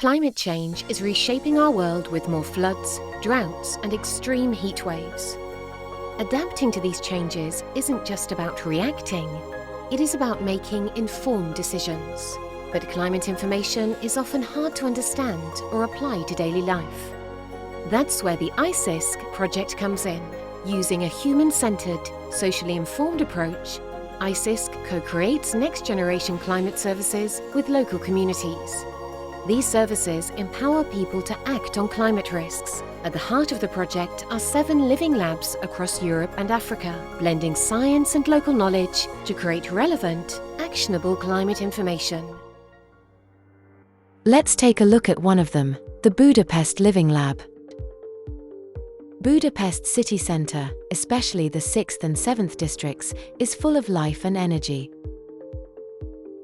Climate change is reshaping our world with more floods, droughts, and extreme heat waves. Adapting to these changes isn't just about reacting, it is about making informed decisions. But climate information is often hard to understand or apply to daily life. That's where the I-CISK project comes in. Using a human-centered, socially informed approach, I-CISK co-creates next-generation climate services with local communities. These services empower people to act on climate risks. At the heart of the project are 7 living labs across Europe and Africa, blending science and local knowledge to create relevant, actionable climate information. Let's take a look at one of them, the Budapest Living Lab. Budapest city centre, especially the 6th and 7th districts, is full of life and energy.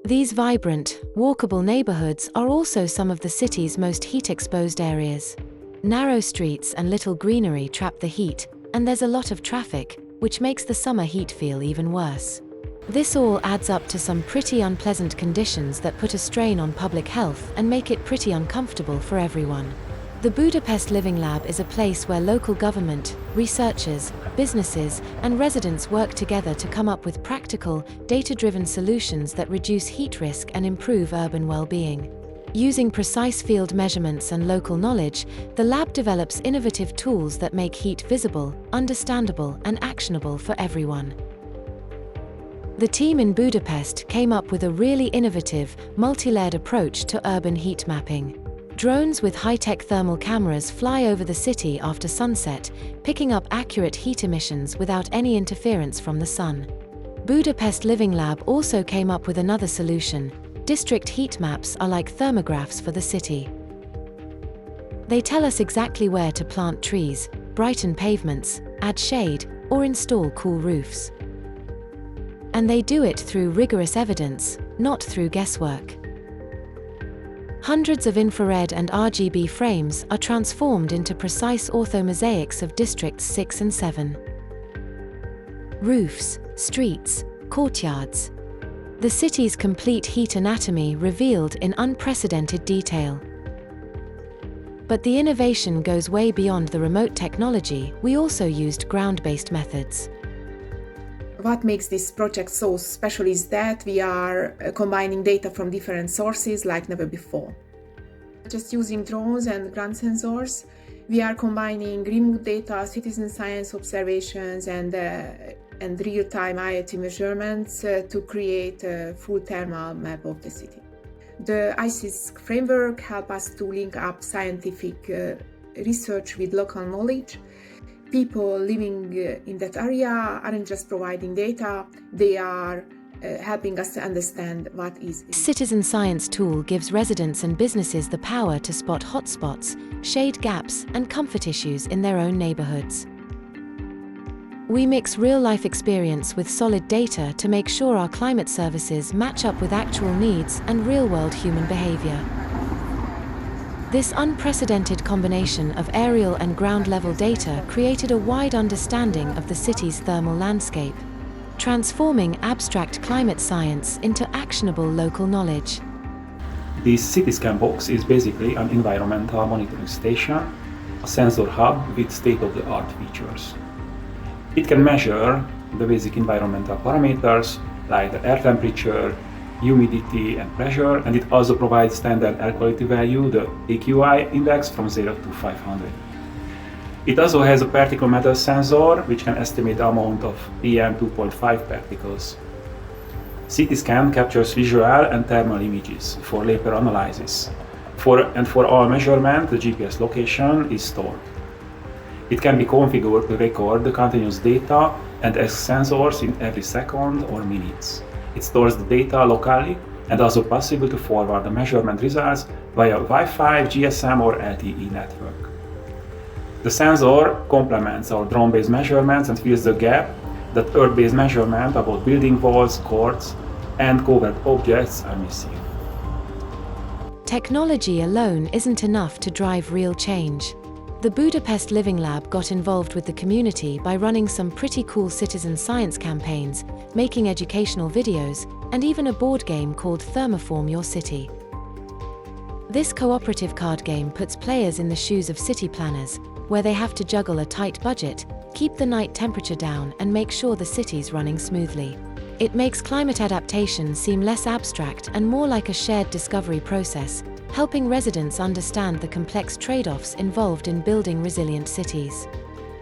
These vibrant, walkable neighbourhoods are also some of the city's most heat-exposed areas. Narrow streets and little greenery trap the heat, and there's a lot of traffic, which makes the summer heat feel even worse. This all adds up to some pretty unpleasant conditions that put a strain on public health and make it pretty uncomfortable for everyone. The Budapest Living Lab is a place where local government, researchers, businesses, and residents work together to come up with practical, data-driven solutions that reduce heat risk and improve urban well-being. Using precise field measurements and local knowledge, the lab develops innovative tools that make heat visible, understandable, and actionable for everyone. The team in Budapest came up with a really innovative, multi-layered approach to urban heat mapping. Drones with high-tech thermal cameras fly over the city after sunset, picking up accurate heat emissions without any interference from the sun. Budapest Living Lab also came up with another solution. District heat maps are like thermographs for the city. They tell us exactly where to plant trees, brighten pavements, add shade, or install cool roofs. And they do it through rigorous evidence, not through guesswork. Hundreds of infrared and RGB frames are transformed into precise orthomosaics of districts 6 and 7. Roofs, streets, courtyards. The city's complete heat anatomy revealed in unprecedented detail. But the innovation goes way beyond the remote technology. We also used ground-based methods. What makes this project so special is that we are combining data from different sources like never before. Just using drones and ground sensors, we are combining remote data, citizen science observations, and real-time IoT measurements to create a full thermal map of the city. The I-CISK framework helps us to link up scientific research with local knowledge. People living in that area aren't just providing data, they are helping us to understand what is. Citizen science tool gives residents and businesses the power to spot hotspots, shade gaps, and comfort issues in their own neighborhoods. We mix real-life experience with solid data to make sure our climate services match up with actual needs and real-world human behavior. This unprecedented combination of aerial and ground-level data created a wide understanding of the city's thermal landscape, transforming abstract climate science into actionable local knowledge. This CityScan box is basically an environmental monitoring station, a sensor hub with state-of-the-art features. It can measure the basic environmental parameters like the air temperature, humidity and pressure, and it also provides standard air quality value, the AQI index, from 0 to 500. It also has a particle matter sensor, which can estimate the amount of PM2.5 particles. CityScan captures visual and thermal images for later analysis. For all measurement, the GPS location is stored. It can be configured to record the continuous data and ask sensors in every second or minutes. It stores the data locally and also possible to forward the measurement results via Wi-Fi, GSM or LTE network. The sensor complements our drone-based measurements and fills the gap that Earth-based measurement about building walls, courts and covered objects are missing. Technology alone isn't enough to drive real change. The Budapest Living Lab got involved with the community by running some pretty cool citizen science campaigns, making educational videos, and even a board game called Thermoform Your City. This cooperative card game puts players in the shoes of city planners, where they have to juggle a tight budget, keep the night temperature down, and make sure the city's running smoothly. It makes climate adaptation seem less abstract and more like a shared discovery process, helping residents understand the complex trade-offs involved in building resilient cities.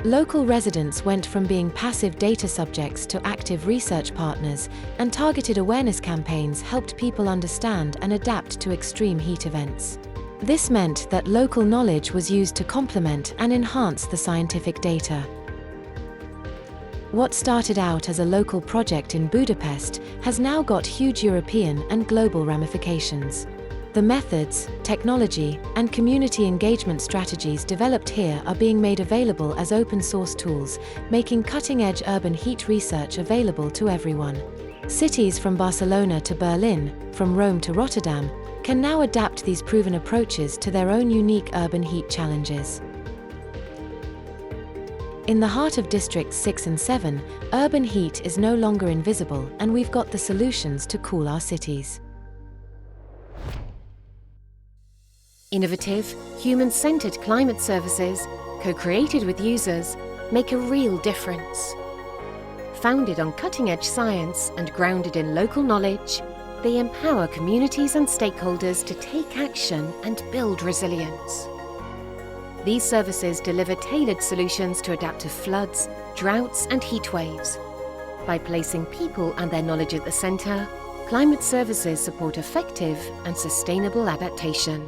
Local residents went from being passive data subjects to active research partners, and targeted awareness campaigns helped people understand and adapt to extreme heat events. This meant that local knowledge was used to complement and enhance the scientific data. What started out as a local project in Budapest has now got huge European and global ramifications. The methods, technology, and community engagement strategies developed here are being made available as open-source tools, making cutting-edge urban heat research available to everyone. Cities from Barcelona to Berlin, from Rome to Rotterdam, can now adapt these proven approaches to their own unique urban heat challenges. In the heart of Districts 6 and 7, urban heat is no longer invisible, and we've got the solutions to cool our cities. Innovative, human-centered climate services, co-created with users, make a real difference. Founded on cutting-edge science and grounded in local knowledge, they empower communities and stakeholders to take action and build resilience. These services deliver tailored solutions to adapt to floods, droughts, and heat waves. By placing people and their knowledge at the center, climate services support effective and sustainable adaptation.